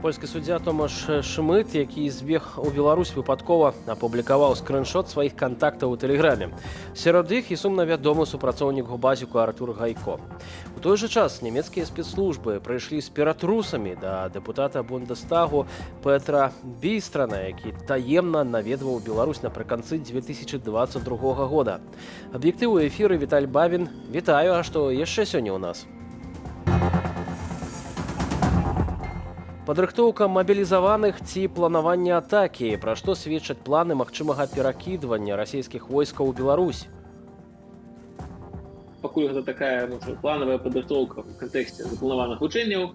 Польскі суддзя Томаш Шмыт, які збег у Беларусь выпадкова, апублікаваў скрыншот сваіх кантактаў у тэлеграме. Сярод іх і сумна вядомы супрацоўнік губазіку Артур Гайко. У той жа час нямецкія спецслужбы прыйшлі з ператрусамі да дэпутата Бундестагу Петра Бістрана, які таемна наведваў Беларусь напрыканцы 2022 года. Аб'ектыў у эфіры Віталь Бавін. Вітаю, а што яшчэ сёння ў нас? Падрыхтоўка мабілізаваных ці планаванне атакі, пра што сведчаць планы магчымага перакідвання расійскіх войскаў у Беларусь. Пакуль гэта такая планавая падрыхтоўка ў кантэксце запланаваных вучэнняў.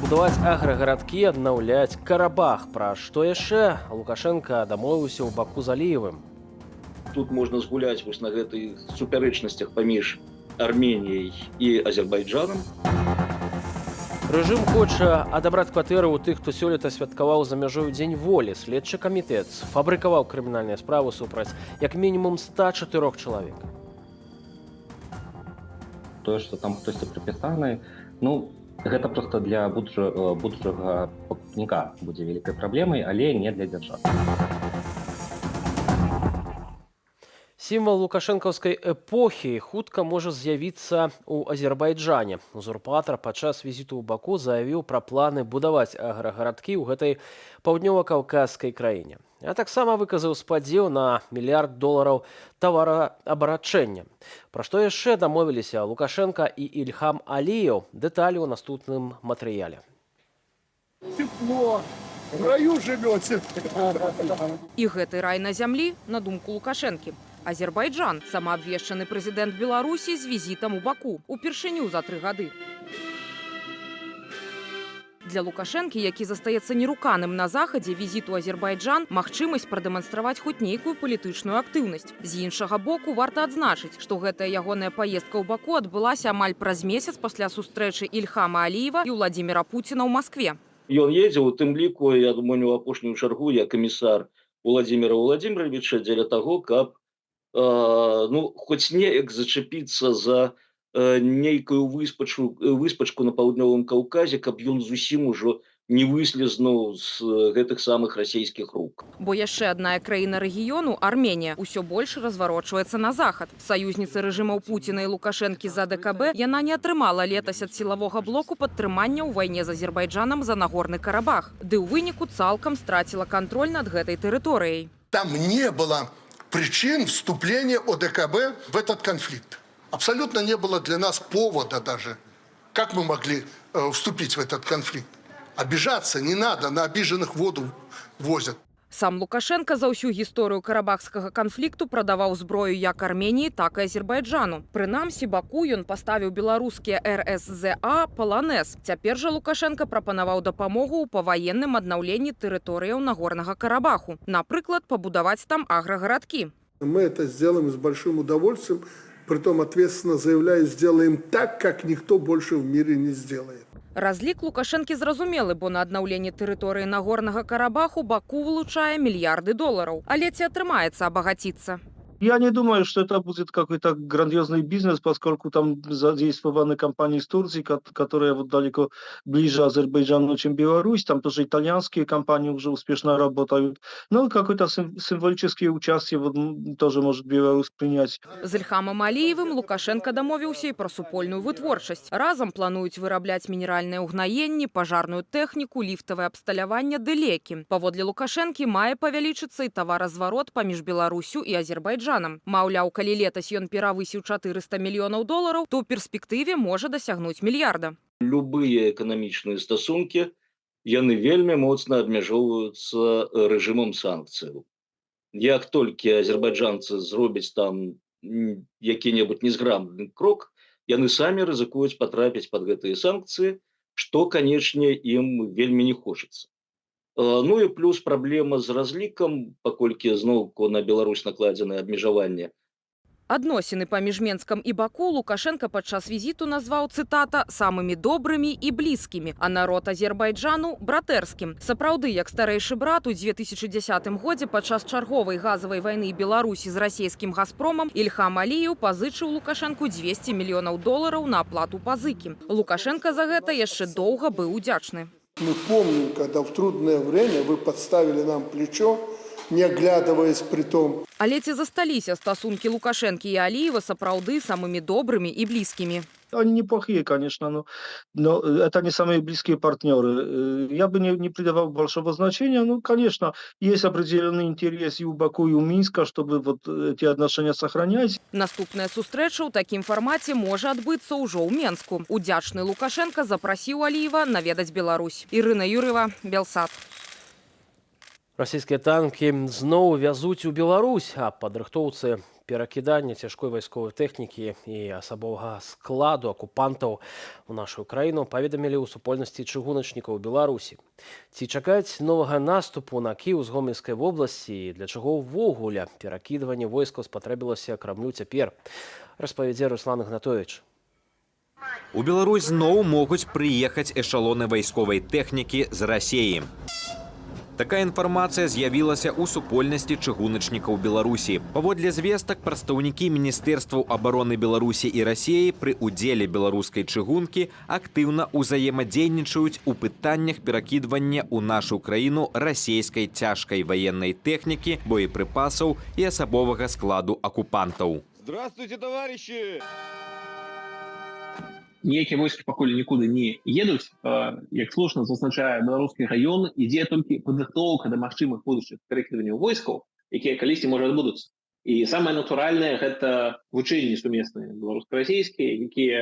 Будаваць аграгарадкі, аднаўляць Карабах. Пра што яшчэ Лукашенка дамовіўся ў Баку з Аліевым. Тут можна згуляць вось на гэтых супярэчнасцях паміж Арменіяй і Азербайджанам. Рэжым хоча адабраць кватэры ў тых, хто сёлета святкаваў за мяжою дзень волі. Следчы камітэт фабрыкаваў крымінальныя справы супраць як мінімум 104 чалавек. Тое, што там хтосьці прыпісаны, гэта проста для будучага пакупніка будзе вялікай праблемай, але не для дзяржавы. Сімвал лукашэнкаўскай эпохі хутка можа з'явіцца ў Азербайджане. Узурпатар падчас візіту ў Баку заявіў пра планы будаваць аграгарадкі ў гэтай паўднёва-каўказскай краіне. А таксама выказаў спадзеў на $1 мільярд тавараабарачэння. Пра што яшчэ дамовіліся Лукашенка і Ільхам Аліеў? Дэталі ў наступным матэрыяле. Тепло. В раю живете. І гэты рай на зямлі, на думку Лукашэнкі. Азербайджан – самаабвешчаны прэзідэнт Беларусі з візітам у Баку упершыню за 3 гады. Для Лукашэнкі, які застаецца неруканым на захадзе, візіт у Азербайджан – магчымасць прадэманстраваць хоць нейкую палітычную актыўнасць. З іншага боку, варта адзначыць, што гэтая ягоная паездка ў Баку адбылася амаль праз месяц пасля сустрэчы Ільхама Аліева і Владзіміра Пуціна ў Маскве. Ён едзе, у тым ліку, я думаю, у апошнюю чаргу, я камісар Владзіміра Владзіміровича дзеля таго, каб хоць неяк зачапіцца за нейкую выспачку на паўднёвым Каўказе, каб ён зусім ужо не выслізнуў з гэтых самых расійскіх рук. Бо яшчэ адна краіна рэгіёну, Арменія, усё больш разварочваецца на захад. Саюзніца рэжымаў Пуціна і Лукашэнкі за ДКБ, яна не атрымала летась ад сілавога блоку падтрымання ў вайне з Азербайджанам за Нагорны Карабах. Ды ў выніку цалкам страціла кантроль над гэтай тэрыторыяй. Там не было причин вступления ОДКБ в этот конфликт. Абсолютно не было для нас повода даже. Как мы могли вступить в этот конфликт? Обижаться не надо, на обиженных воду возят. Сам Лукашенка за ўсю гісторыю карабахскага канфлікту прадаваў зброю як Арменіі, так і Азербайджану. Прынамсі, Баку ён паставіў беларускія РСЗА «Паланез». Цяпер жа Лукашенка прапанаваў дапамогу ў паваенным аднаўленні тэрыторыяў Нагорнага Карабаху. Напрыклад, пабудаваць там аграгарадкі. Мы это сделаем с большим удовольствием, притом ответственно заявляю, сделаем так, как никто больше в мире не сделает. Разлік Лукашэнкі зразумелы, бо на аднаўленне тэрыторыі Нагорнага Карабаху Баку вылучае $мільярды. Але ці атрымаецца абагаціцца? Я не думаю, что это будет какой-то грандиозный бизнес, поскольку там задействованы компании из Турции, которые далеко ближе Азербайджану, чем Беларусь. Там тоже итальянские компании уже успешно работают. Какое-то символическое участие тоже может Беларусь принять. З Ільхамам Аліевым Лукашенка дамовіўся і пра супольную вытворчасць. Разам плануюць вырабляць мінеральныя ўгнаенні, пажарную тэхніку, ліфтавае абсталяванне ды лекі. Паводле Лукашэнкі мае павялічыцца і таваразварот паміж Беларусю і Азербайджанам. Маўляў, калі летась ён перавысіў $400 мільёнаў, то ў перспектыве можа дасягнуць мільярда. Любыя эканамічныя стасункі, яны вельмі моцна абмяжоўваюцца рэжымам санкцыяў. Як толькі азербайджанцы зробяць там які-небудзь незграбны крок, яны самі рызыкуюць патрапіць пад гэтыя санкцыі, што, канечне, ім вельмі не хочацца. І плюс праблема з разлікам, паколькі зноўку на Беларусь накладзенае абмежаванне. Адносіны паміж Менскам і Баку Лукашенка падчас візіту назваў, цытата, «самымі добрымі і блізкімі», а народ Азербайджану – братэрскім. Сапраўды, як старэйшы брат, у 2010 годзе падчас чарговай газавай вайны Беларусі з расійскім «Газпромам» Ільхам Аліеў пазычыў Лукашэнку $200 мільёнаў на аплату пазыкі. Лукашенка за гэта яшчэ доўга быў удзячны. Мы помним, когда в трудное время вы подставили нам плечо, не оглядываясь при том. Але ці засталіся стасункі Лукашэнкі і Аліева сапраўды самымі добрымі і блізкімі? Они неплохие, конечно, но это не самые близкие партнеры. Я бы не придавал большого значения. Ну, конечно, есть определенный интерес и у Баку, и у Минска, чтобы вот эти отношения сохранять. Наступная сустрэча ў такім фармаце можа адбыцца ўжо ў Менску. Удзячны Лукашенко запрасіў Аліева наведаць Беларусь. Ірына Юрыева, Белсат. Расійскія танкі зноў вязуць у Беларусь, а падрыхтоўцы перакідання цяжкой вайсковай тэхнікі і асабовага складу акупантаў у нашу краіну паведамілі ў супольнасці чыгуначнікаў Беларусі. Ці чакаць новага наступу на Кіеў з Гомельскай вобласці і для чаго ўвогуле перакідванне войскаў спатрэбілася Крамлю цяпер, распавядзе Руслан Ігнатовіч. У Беларусь зноў могуць прыехаць эшалоны вайсковай тэхнікі з Расіі. Такая інфармацыя з'явілася ў супольнасці чыгуначнікаў Беларусі. Паводле звестак, прадстаўнікі Міністэрстваў абароны Беларусі і Расіі пры ўдзеле беларускай чыгункі актыўна ўзаемадзейнічаюць у пытаннях перакідвання ў нашу краіну расійскай цяжкай ваеннай тэхнікі, боепрыпасаў і асабовага складу акупантаў. Здравствуйте, товарищи! Ніякія войскі пакуль нікуды не едуць. Як слушна зазначае беларускі раён, ідзе толькі падрыхтоўка да магчымых будучых перакідванняў войскаў, якія калісьці можа адбудуцца. І самае натуральнае гэта вучэнні сумесныя беларуска-расійскія, якія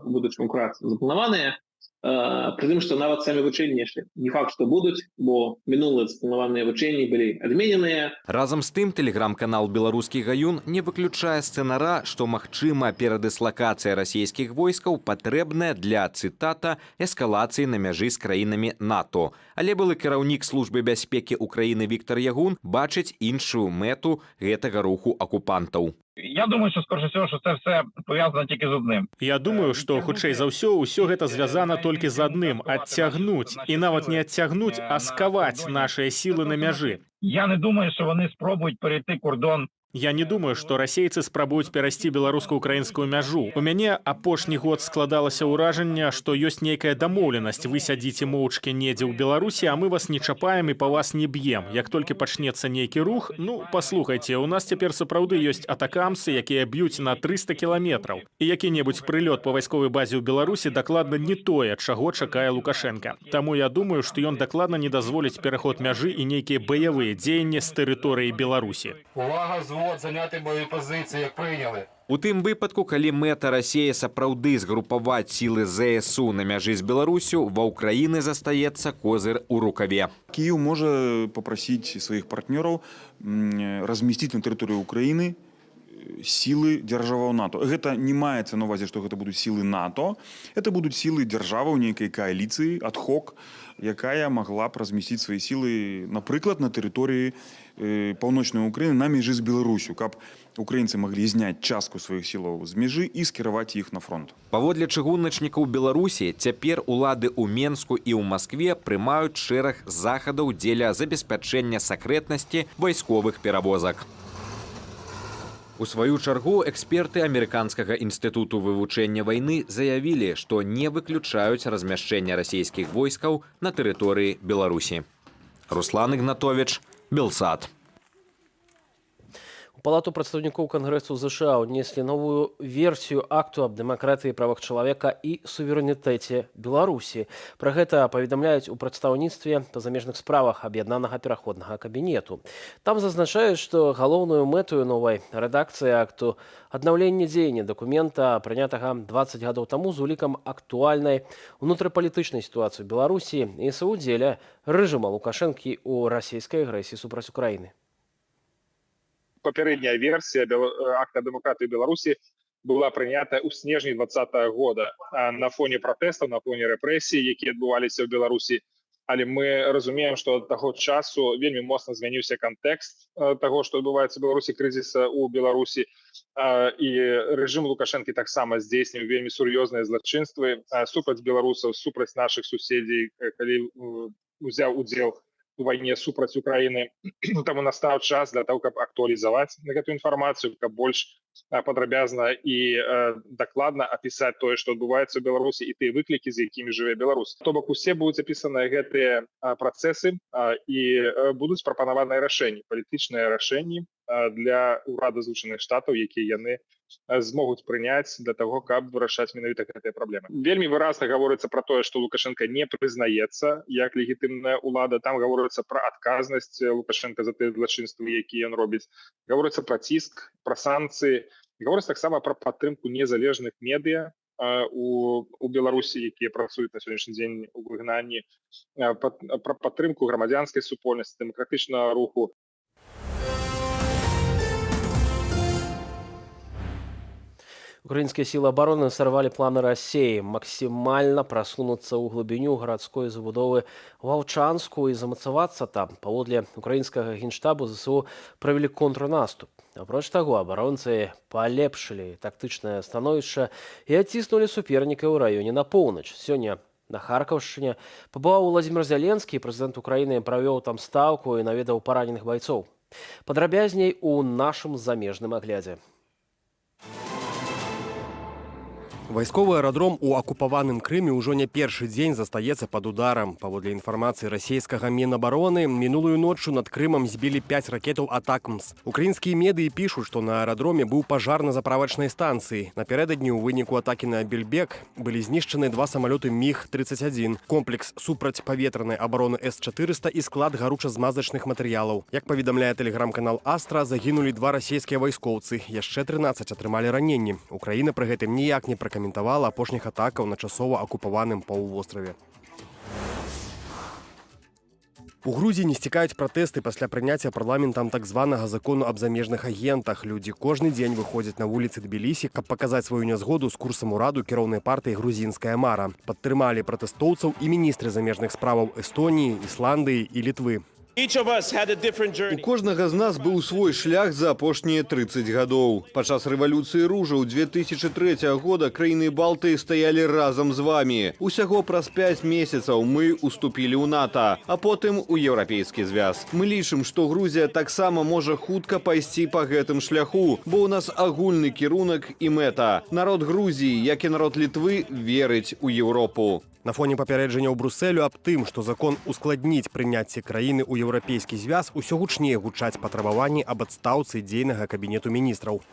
ў будучым украт запланаваныя. Пры тым, што нават самі вучэнні яшчэ не факт, што будуць, бо мінулыя запланаваныя вучэнні былі адмененыя. Разам з тым, тэлеграм-канал «Беларускі гаюн» не выключае сцэнара, што магчыма перадыслакацыя расійскіх войскаў патрэбная для, цытата, эскалацыі на мяжы з краінамі НАТО. Але былы кіраўнік службы бяспекі Украіны Віктор Ягун бачыць іншую мэту гэтага руху акупантаў. Я думаю, що, скоріше всього, що це все пов'язано тільки з одним. Я думаю, што, хутчэй за ўсё гэта звязана толькі з адным – адцягнуць. І нават не адцягнуць, а скаваць нашыя сілы на мяжы. Я не думаю, що вони спробують перейти кордон. Я не думаю, што расейцы спрабуюць перайсці беларуска-украінскую мяжу. У мяне апошні год складалася ўражанне, што ёсць нейкая дамоўленасць. Вы сядзіце моўчкі недзе ў Беларусі, а мы вас не чапаем і па вас не б'ем. Як толькі пачнецца нейкі рух, ну, паслухайце, у нас цяпер сапраўды ёсць атакамсы, якія б'юць на 300 кіламетраў. І які-небудзь прылёт па вайсковай базе ў Беларусі дакладна не тое, чаго чакае Лукашенка. Таму я думаю, што ён дакладна не дазволіць пераход мяжы і нейкія баявыя дзеянні з тэрыторыі Беларусі. Увага, заняти бої позиції, як прийняли. У тым выпадку, калі мэта Расіі сапраўды згрупаваць сілы ЗСУ на мяжы з Беларусю, ва ўкраіны застаецца козыр у рукаве. Киев может попросить своих партнеров разместить на территории Украины силы державаў НАТО. Это не маецца на увазе, што гэта будуць сілы НАТО. Это будуць сілы дзяржаваў нейкай кааліцыі, ад-хок, якая магла б размесціць свае сілы, напрыклад, на тэрыторыі паўночнай Украіны на мяжы з Беларусю, каб украінцы маглі зняць частку сваіх сілаў з мяжы і скіраваць іх на фронт. Паводле чыгуначнікаў Беларусі, цяпер улады ў Менску і ў Маскве прымаюць шэраг захадаў дзеля забеспячэння сакрэтнасці вайсковых перавозак. У сваю чаргу эксперты Амерыканскага інстытуту вывучэння вайны заявілі, што не выключаюць размяшчэнне расійскіх войскаў на тэрыторыі Беларусі. Руслан Ігнатовіч, Белсат. У Палату прадстаўнікоў Кангрэсу США ўнеслі новую версію акту аб дэмакратыі, правах чалавека і суверэнітэце Беларусі. Пра гэта паведамляюць у прадстаўніцтве па замежных справах аб'яднанага пераходнага кабінету. Там зазначаюць, што галоўную мэтую новай рэдакцыі акту аднаўленне дзеяння дакумента, прынятага 20 гадоў таму з улікам актуальнай унутрыпалітычнай сітуацыі ў Беларусі і саўдзеля рэжыма Лукашэнкі ў расійскай агрэсіі супраць Украіны. Попередняя версія акта дэмакратыі Беларусі была прынята ў снежні 2020 года на фоне пратэстаў, на фоне рэпрэсій, якія адбываліся ў Беларусі. Але мы разумеем, што ад таго часу вельмі моцна змяніўся кантэкст таго, што адбываецца ў Беларусі, крызіса ў Беларусі. І рэжым Лукашэнкі таксама здзейсніў вельмі сур'ёзныя злачынствы супраць беларусаў, супраць нашых суседзей, калі узяў удзел у вайне супраць Украіны. Таму настаў час для того, каб актуалізаваць гэту інфармацыю, каб больш падрабязна і дакладна апісаць тое, што адбываецца ў Беларусі і тыя выклікі, з якімі жыве Беларусь. То бок усе будуць апісаныя гэтыя працэсы і будуць прапанаваныя рашэнні, палітычныя рашэнні для ўрада Злучаных Штатаў, якія яны змогуць прыняць для того, каб вырашаць менавіта гэтыя праблемы. Вельмі выразна гаворыцца пра тое, што Лукашенко не прызнаецца як легітымная ўлада. Там гаворыцца пра адказнасць Лукашенко за тыя злачынствы, якія ён робіць. Гаворыцца пра ціск, пра санкцыі. Гаворыцца таксама пра падтрымку незалежных медыа у Беларусі, якія працуюць на сённяшні дзень у выгнанні, пра падтрымку грамадзянскай супольнасці, дэмакратычнага руху. Украинские силы обороны сорвали планы России максимально просунуться ў глыбіню гарадской забудовы Ваўчанску і замацавацца там. Паводле украінскага генштабу ЗСУ правялі контрнаступ. Апроч таго, абаронцы палепшылі тактычнае становішча і адціснулі суперніка ў раёне на поўнач. Сёння на Харкаўшчыне пабываў Владзімір Зяленскі, прэзідэнт Украіны правёў там стаўку і наведаў параненых байцоў. Падрабязней у нашым замежным аглядзе. Вайсковы аэрадром у акупаваным Крыме ўжо не першы дзень застаецца пад ударам. Паводле інфармацыі расійскага Мінабароны, мінулую ноччу над Крымам збілі 5 ракетаў «Атакмс». Украінскія медыі пішуць, што на аэрадроме быў пажар на заправачнай станцыі. Напярэдадні ў выніку атакі на Бельбек былі знішчаны 2 самалёты МіГ-31, комплекс супрацьпаветранай абароны С-400 і склад гаруча-змазачных матэрыялаў. Як паведамляе тэлеграм-канал «Астра», загінулі 2 расійскія вайскоўцы, яшчэ 13 атрымалі раненні. Украіна пры гэтым ніяк не пракаментавала апошніх атакаў на часова акупаваным паўвостраве. У Грузіі не сцікаюць пратэсты пасля прыняцця парламентам так званага закону аб замежных агентах. Людзі кожны дзень выходзяць на вуліцы Тбілісі, каб паказаць сваю нязгоду з курсам ураду кіроўнай партыі «Грузінская мара». Падтрымалі пратэстоўцаў і міністры замежных справаў Эстоніі, Ісландыі і Літвы. У кожнага з нас быў свой шлях за апошнія 30 гадоў. Падчас рэвалюцыі ружаў 2003 года краіны Балтыі стаялі разам з вамі. Усяго праз 5 месяцаў мы уступілі ў НАТО, а потым у Еўрапейскі звяз. Мы лічым, што Грузія таксама можа хутка пайсці па гэтым шляху, бо ў нас агульны кірунак і мэта. Народ Грузіі, як і народ Літвы, верыць у Еўропу. На фоне папярэджання ў Брусэлю аб тым, што закон ускладніць прыняцце краіны ў Еўрапейскі звяз, усё гучней гучаць патрабаванні аб адстаўцы дзейнага кабінету міністраў.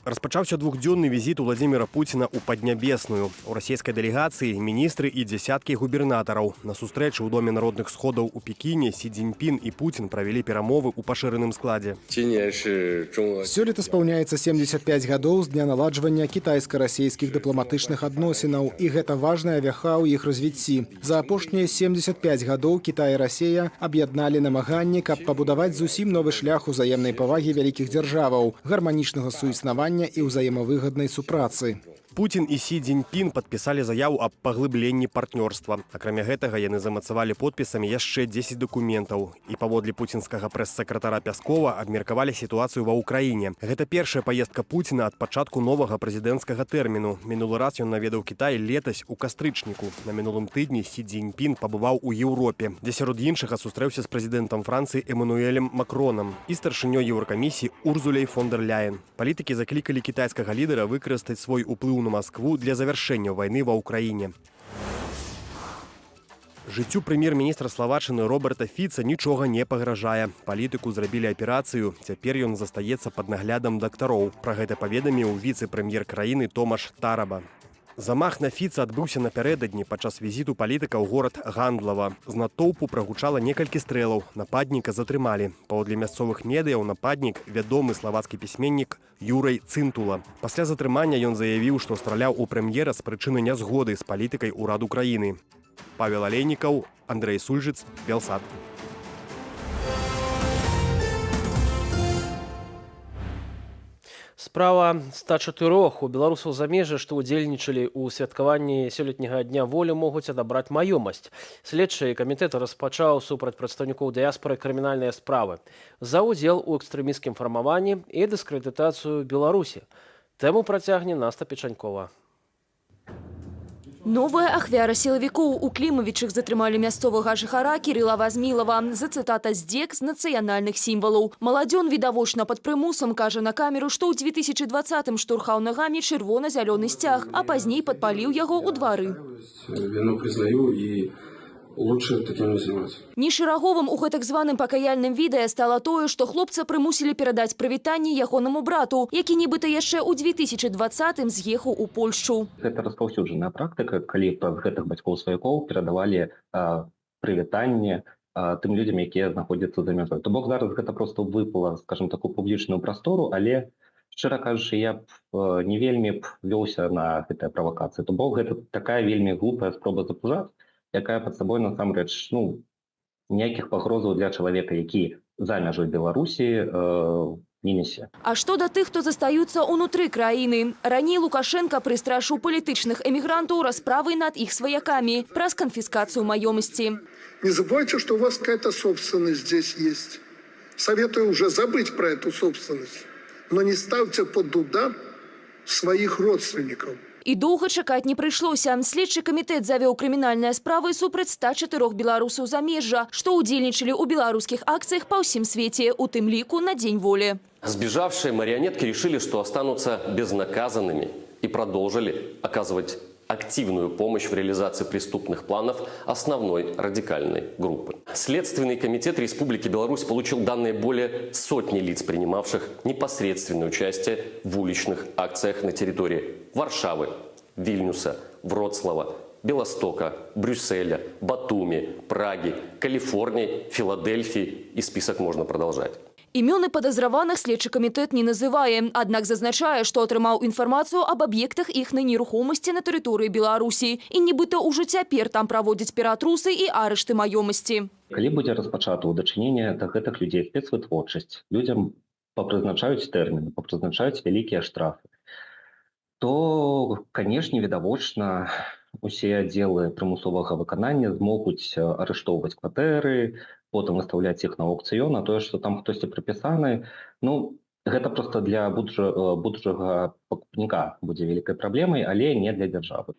Распачаўся двухдзённы візіт Владзіміра Пуціна ў Паднябесную. У расійскай дэлегацыі міністры і дзясяткі губернатараў. На сустрэчы ў Доме народных сходаў у Пекіне Сі Цзіньпін і Пуцін правялі перамовы ў пашыраным складзе. Сёлета спаўняецца 75 гадоў з дня наладжвання кітайска-расійскіх дыпламатычных адносінаў, і гэта важная вяха ў іх развіцці. За апошнія 75 гадоў Кітай і Расія аб'ядналі намаганні, каб пабудаваць зусім новы шлях узаемнай павагі вялікіх дзяржаваў, гарманічнага суіснавання і ўзаемавыгаднай супрацы. Пуцін і Сі Цзіньпін падпісалі заяву аб паглыбленні партнёрства. Акрамя гэтага, яны замацавалі подпісамі яшчэ 10 дакументаў. І паводле пуцінскага прэс-сакратара Пяскова абмеркавалі сітуацыю ва ўкраіне. Гэта першая паездка Пуціна ад пачатку новага прэзідэнцкага тэрміну. Мінулы раз ён наведаў Кітай летась у кастрычніку. На мінулым тыдні Сі Цзіньпін пабываў у Еўропе, дзе сярод іншага сустрэўся з прэзідэнтам Францыі Эмануэлем Макронам і старшынёй Еўракамісіі Урзуляй фон дэр Ляен. Палітыкі заклікалі кітайскага лідара выкарыстаць свой уплыў на Москву для завяршэння вайны ва ўкраіне. Жыццю прэм'ер-міністра Славаччыны Роберта Фіца нічога не пагражае. Палітыку зрабілі аперацыю, цяпер ён застаецца пад наглядам дактароў. Пра гэта паведаміў віцэ-прэм'ер краіны Томаш Тараба. Замах на Фіца адбыўся напярэдадні падчас візіту палітыка ў горад Гандлава. З натоўпу прагучала некалькі стрэлаў. Нападніка затрымалі. Паводле мясцовых медыяў нападнік вядомы славацкі пісьменнік Юрай Цынтула. Пасля затрымання ён заявіў, што страляў у прэм'ера з прычыны нязгоды з палітыкай ураду краіны. Павел Алейнікаў, Андрэй Сульжыц, Белсад. Справа 104 у беларусаў замежжа, што ўдзельнічалі ў святкаванні сёлетняга дня волі, могуць адабраць маёмасць. Следчы камітэт распачаў супраць прадстаўнікоў дыяспары крымінальныя справы за ўдзел у экстрэмісцкім фармаванні і дыскрэдытацыю Беларусі. Тэму працягне Наста Печанькова. Новая ахвяра сілавікоў. У Клімавічах затрымалі мясцовага жыхара Кірыла Вазмілава за цытата здзек з нацыянальных сімвалаў. Маладзён відавочна пад прымусам кажа на камеру, што ў 2020-м штурхаў нагамі чырвона-зялёны сцяг, а пазней падпаліў яго ў двары. Вину признаю и лучше таким не заниматься. Нешараговым у гэтак званым пакаяльным відэа стала тое, што хлопца прымусілі перадаць прывітанне ягонаму брату, які нібыта яшчэ ў 2020-м з'ехаў у Польшчу. Гэта распаўсюджаная практыка, калі праз гэтых бацькоў-сваякоў перадавалі прывітанне тым людзям, якія знаходзяцца за мяжой. То бок зараз гэта проста выпала, скажем так, у публічную прастору, але, шчыра кажучы, я б не вельмі вёўся на гэтыя правакацыі. То бок гэта такая вельмі глупая спроба запужаць, якая пад сабой насамрэч ніякіх пагрозаў для чалавека, які за мяжой Беларусі, не нясе. А што да тых, хто застаюцца ўнутры краіны? Раней Лукашенка прыстрашыў палітычных эмігрантаў расправай над іх сваякамі праз канфіскацыю маёмасці. Не забывайте, что у вас какая-то собственность здесь есть. Советую уже забыть про эту собственность. Но не ставьте под удар своих родственников. І доўга чакаць не прыйшлося. Следчы камітэт завёў крымінальныя справы супраць 104 беларусаў замежжа, што ўдзельнічалі ў беларускіх акцыях па ўсім свеце, у тым ліку на Дзень волі. Сбежавшие марионетки решили, что останутся безнаказанными и продолжили оказывать активную помощь в реализации преступных планов основной радикальной группы. Следственный комитет Республики Беларусь получил данные более сотни лиц, принимавших непосредственное участие в уличных акциях на территории Варшавы, Вильнюса, Вроцлава, Белостока, Брюсселя, Батуми, Праги, Калифорнии, Филадельфии, и список можно продолжать. Імёны падазраваных следчы камітэт не называе, аднак зазначае, што атрымаў інфармацыю аб аб'ектах іхнай нерухомасці на тэрыторыі Беларусі і нібыта ўжо цяпер там праводзяць ператрусы і арышты маёмасці. Калі будзе распачата дачыненне да гэтых людзей спецвытворчасць, людзям папрызначаюць тэрміны, папрызначаюць вялікія штрафы, то, канешне, відавочна, усе аддзелы прымусовага выканання змогуць арыштоўваць кватэры, потым выставляць іх на аукцыён, а тое, што там хтосьці прыпісаны, гэта проста для будучага пакупніка будзе вялікай праблемай, але не для дзяржавы.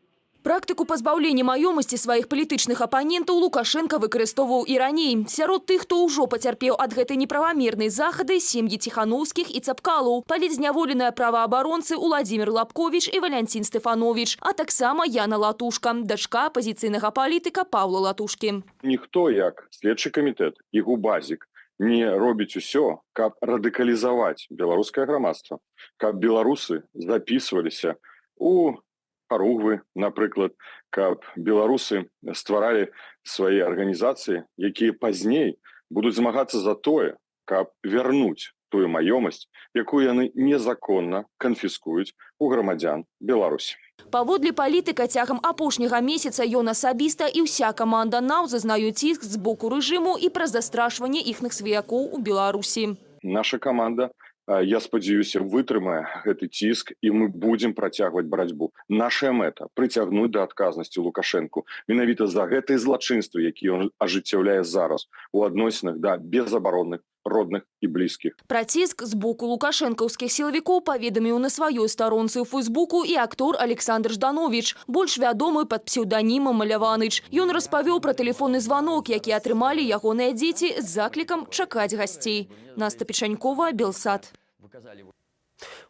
Практыку пазбаўлення маёмасці сваіх палітычных апанентаў Лукашенка выкарыстоўваў і раней. Сярод тых, хто ўжо пацярпеў ад гэтай неправамернай захады, сем'і Ціхановскіх і Цапкалаў, палітзняволеныя праваабаронцы Уладзімір Лапковіч і Валянцін Стэфановіч, а таксама Яна Латушка, дачка апазіцыйнага палітыка Паўла Латушкі. Ніхто, як следчы камітэт і губазік, не робіць усё, каб радыкалізаваць беларускае грамадства, каб беларусы запісваліся у харугвы, напрыклад, каб беларусы стваралі свае арганізацыі, якія пазней будуць змагацца за тое, каб вярнуць тую маёмасць, якую яны незаконна канфіскуюць у грамадзян Беларусі. Паводле палітыка цягам апошняга месяца ён асабіста і ўся каманда НАУ зазнаюць ціск з боку рэжыму і праз застрашванне іхных сваякоў у Беларусі. Наша каманда, я спадзяюся, вытрымае гэты ціск, і мы будзем працягваць барацьбу. Нашая мэта – прыцягнуць да адказнасці Лукашэнку менавіта за гэтыя злачынствы, якія ён ажыццяўляе зараз у адносінах да безабаронных, родных і блізкіх. Пра ціск з боку лукашэнкаўскіх сілавікоў паведаміў на сваёй старонцы ў Фейсбуку і актор Александр Ждановіч, больш вядомы пад псеўданімам Маляваныч. Ён распавёў пра тэлефонны званок, які атрымалі ягоныя дзеці з заклікам чакаць гасцей. Наста Печанькова, Белсад.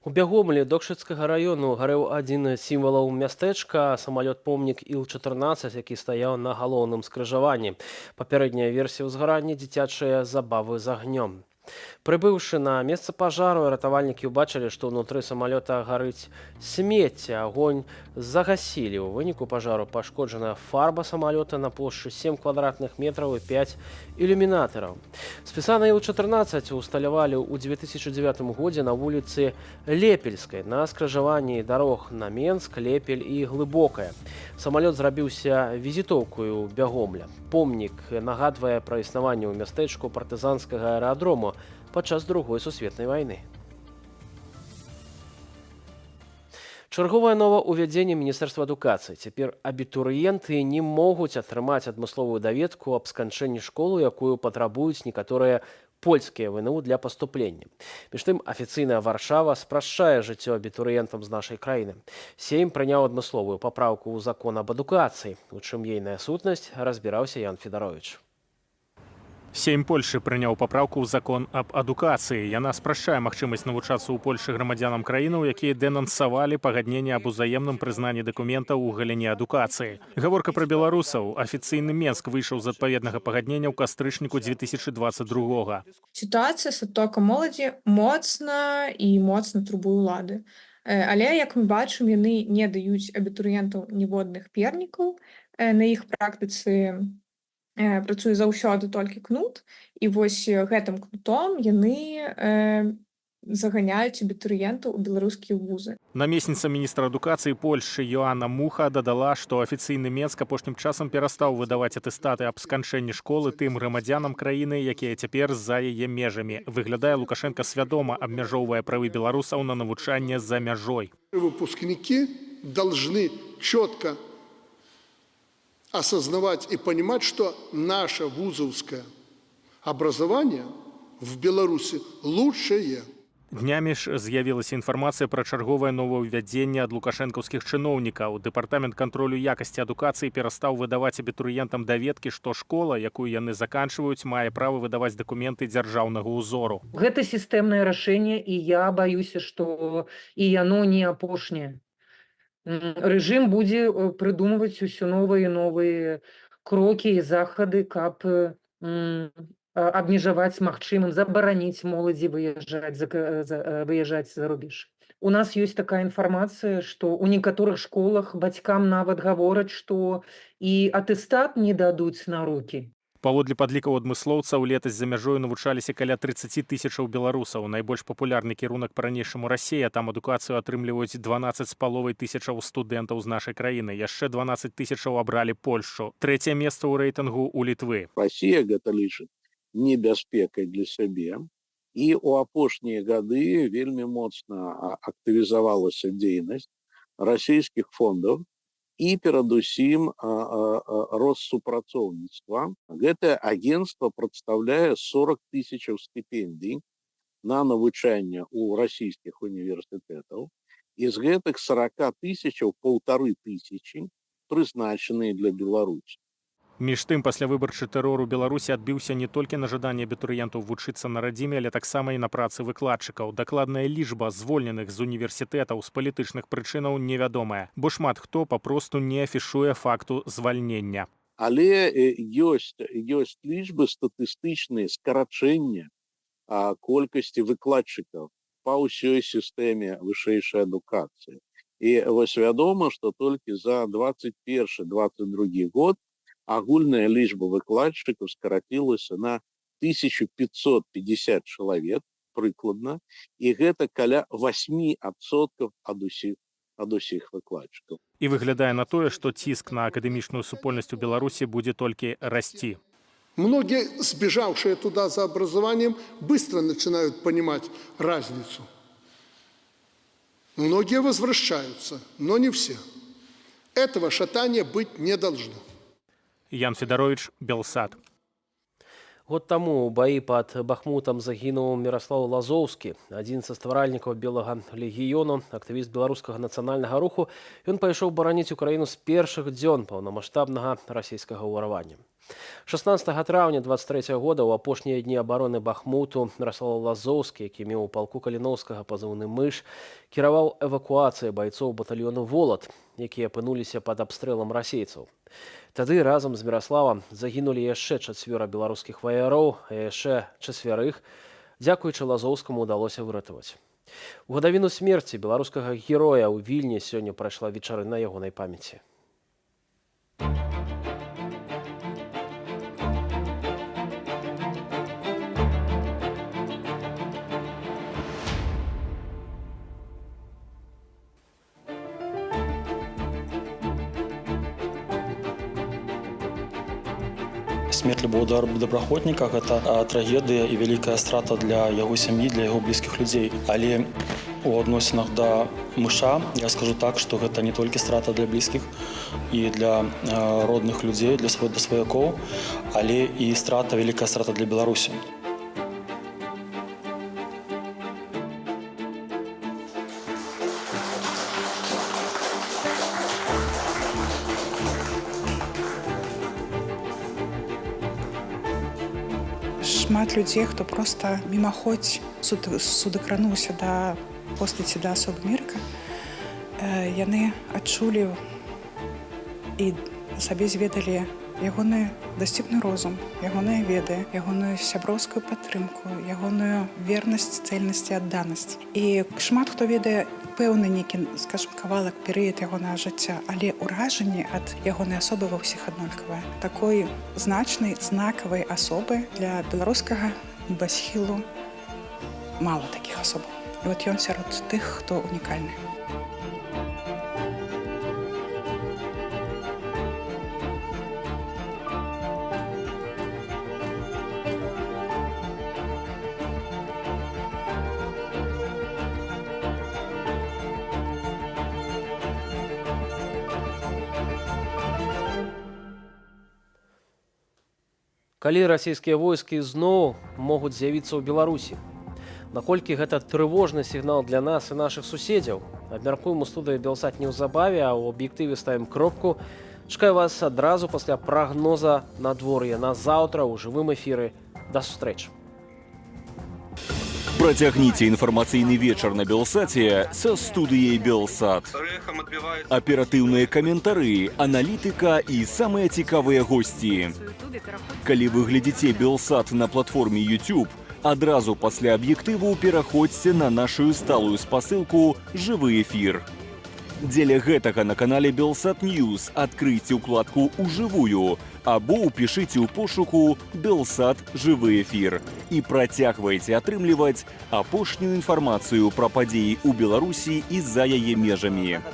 У Бягомлі Докшыцкага раёну гарэў адзін з сімвалаў мястэчка, самалёт-помнік Іл-14, які стаяў на галоўным скрыжаванні. Папярэдняя версія ўзгарання – дзіцячыя забавы з агнём. Прыбыўшы на месца пажару, ратавальнікі ўбачылі, што ўнутры самалёта гарыць смецце. Агонь загасілі. У выніку пажару пашкоджаная фарба самалёта на плошчы 7 квадратных метраў і 5 ілюмінатараў. Спісаны Іл-14 усталявалі ў 2009 годзе на вуліцы Лепельскай на скрыжаванні дарог на Менск, Лепель і Глыбокая. Самалёт зрабіўся візітоўкаю Бягомля. Помнік нагадвае пра існаванне ў мястэчку партызанскага аэрадрому падчас Другой сусветнай вайны. Чарговае новаўвядзенне Міністэрства адукацыі. Цяпер абітурыенты не могуць атрымаць адмысловую даведку аб сканчэнні школы, якую патрабуюць некаторыя польскія ВНУ для паступлення. Між тым, афіцыйная Варшава спрашчае жыццё абітурыентам з нашай краіны. Сейм прыняў адмысловую папраўку ў закон аб адукацыі. У чым ейная сутнасць, разбіраўся Ян Федарович. Сейм Польши прыняў папраўку ў закон аб адукацыі. Яна спрашчае магчымасць навучацца ў Польшы грамадзянам краінаў, якія дэнансавалі пагадненне аб узаемным прызнанні дакументаў у галіне адукацыі. Гаворка пра беларусаў. Афіцыйны Менск выйшаў з адпаведнага пагаднення ў кастрычніку 2022. Сітуацыя з адтокам моладзі моцна турбуе ўлады. Але, як мы бачым, яны не даюць абітурыентаў ніводных пернікаў. На іх практыцы працуе заўсёды толькі кнут, і вось гэтым кнутом яны заганяюць абітурыентаў у беларускія вузы. Намесніца міністра адукацыі Польшчы Йоанна Муха дадала, што афіцыйны Менск апошнім часам перастаў выдаваць атэстаты аб сканчэнні школы тым грамадзянам краіны, якія цяпер за яе межамі. Выглядае, Лукашенко свядома абмяжоўвае правы беларусаў на навучанне за мяжой. Выпускники должны четко осознавать и понимать, что наше вузовское образование в Беларуси лучшее. Днямі ж з'явілася інфармацыя пра чарговае новаўвядзенне ад лукашэнкаўскіх чыноўнікаў. Дэпартамент кантролю якасці адукацыі перастаў выдаваць абітурыентам даведкі, што школа, якую яны заканчваюць, мае права выдаваць дакументы дзяржаўнага ўзору. Гэта сістэмнае рашэнне, і я баюся, што і яно не апошняе. Рэжым будзе прыдумваць усё новыя і новыя крокі і захады, каб абмежаваць магчымым, забараніць моладзі выязджаць за рубеж. У нас ёсць такая інфармацыя, што ў некаторых школах бацькам нават гавораць, што і атэстат не дадуць на рукі. Паводле падлікаў адмыслоўцаў, летась за мяжою навучаліся каля 30 тысячаў беларусаў. Найбольш папулярны кірунак па-ранейшаму Расія. Там адукацыю атрымліваюць 12,5 тысячаў студэнтаў з нашай краіны. Яшчэ 12 тысячаў абралі Польшчу. Трэцяе месца ў рэйтынгу ў Літвы. Расія гэта лічыць небяспекай для сябе. І ў апошнія гады вельмі моцна актывізавалася дзейнасць расійскіх фондаў, і перадусім Россупрацоўніцтва. Гэтае агенцтва прадстаўляе 40 тысячаў стыпендый на навучанне ў расійскіх універсітэтаў, і з гэтых 40 тысячаў 1500 прызначаныя для Беларусі. Між тым, паслявыбарчы тэрор у Беларусі адбіўся не толькі на жаданне абітурыентаў вучыцца на радзіме, але таксама і на працы выкладчыкаў. Дакладная лічба звольненых з універсітэтаў з палітычных прычынаў невядомая, бо шмат хто папросту не афішуе факту звальнення. Але ёсць лічбы статыстычныя скарачэння колькасці выкладчыкаў па ўсёй сістэме вышэйшай адукацыі. І вось вядома, што толькі за 21-22 год агульная лічба выкладчыкаў скарацілася на 1550 чалавек прыкладна, і гэта каля 8% ад усіх выкладчыкаў. І выглядае на тое, што ціск на акадэмічную супольнасць у Беларусі будзе толькі расці. Многие, сбежавшие туда за образованием, быстро начинают понимать разницу. Многие возвращаются, но не все. Этого шатания быть не должно. Ян Федарович, Белсат. Год таму ў баі пад Бахмутам загінуў Міраслаў Лазоўскі, адзін са стваральнікаў Белага легіёну, актывіст беларускага нацыянальнага руху. Ён пайшоў бараніць Украіну з першых дзён паўнамаштабнага расійскага ўварвання. 16 траўня 23 года ў апошнія дні абароны Бахмуту Міраслаў Лазоўскі, які меў у палку Каліноўскага пазыўны «Мыш», кіраваў эвакуацыяй байцоў батальёну «Волат», якія апынуліся пад абстрэлам расейцаў. Тады разам з Міраславам загінулі яшчэ 4 беларускіх ваяроў, а яшчэ 4 дзякуючы Лазоўскаму ўдалося выратаваць. У гадавіну смерці беларускага героя ў Вільні сёння прайшла вечарына ягонай памяці. Смерть любого добраахвотніка – гэта трагедыя і вялікая страта для яго сям'і, для яго блізкіх людзей. Але у адносінах да Мыша я скажу так, што гэта не толькі страта для блізкіх і для родных людзей, для сваякоў, але і вялікая страта для Беларусі. шмат людзей, хто проста мімаходзь судакрануўся да постаці да асобы Мірка. Яны адчулі і сабе зведалі ягоны дасціпны розум, ягоныя веды, ягоную сяброўскую падтрымку, ягоную вернасць, цэльнасць і адданасць. І шмат хто ведае пэўны нейкі, скажем, кавалак, перыяд ягонага жыцця, але ўражанне ад ягонай асобы ва ўсіх аднолькавае. Такой значнай, знакавай асобы для беларускага небасхілу мала такіх асобаў. І от ён сярод тых, хто унікальны. Калі расійскія войскі зноў могуць з'явіцца ў Беларусі? Наколькі гэта трывожны сігнал для нас і нашых суседзяў? Абмяркуем у студыі Белсат неўзабаве, а ў аб'ектыве ставім кропку. Чакаю вас адразу пасля прагноза надвор'я на заўтра ў жывым эфіры. Да сустрэчы. Протягните информационный вечер на Белсате со студией Белсат. Оперативные комментарии, аналитика и самые цікавые гости. Калі вы глядите Белсат на платформе YouTube, адразу пасля аб'ектыву пераходзьце на нашу сталую спасылку «Жывы эфир». Дзеля гэтага на канале Белсат News адкрыйце укладку «Ужывую» або ўпішыце ў пошуку «Белсат Жывы эфир» і працягвайце атрымліваць апошнюю інфармацыю пра падзеі ў Беларусі і за яе межамі.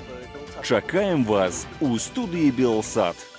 Чакаем вас у студыі Белсат.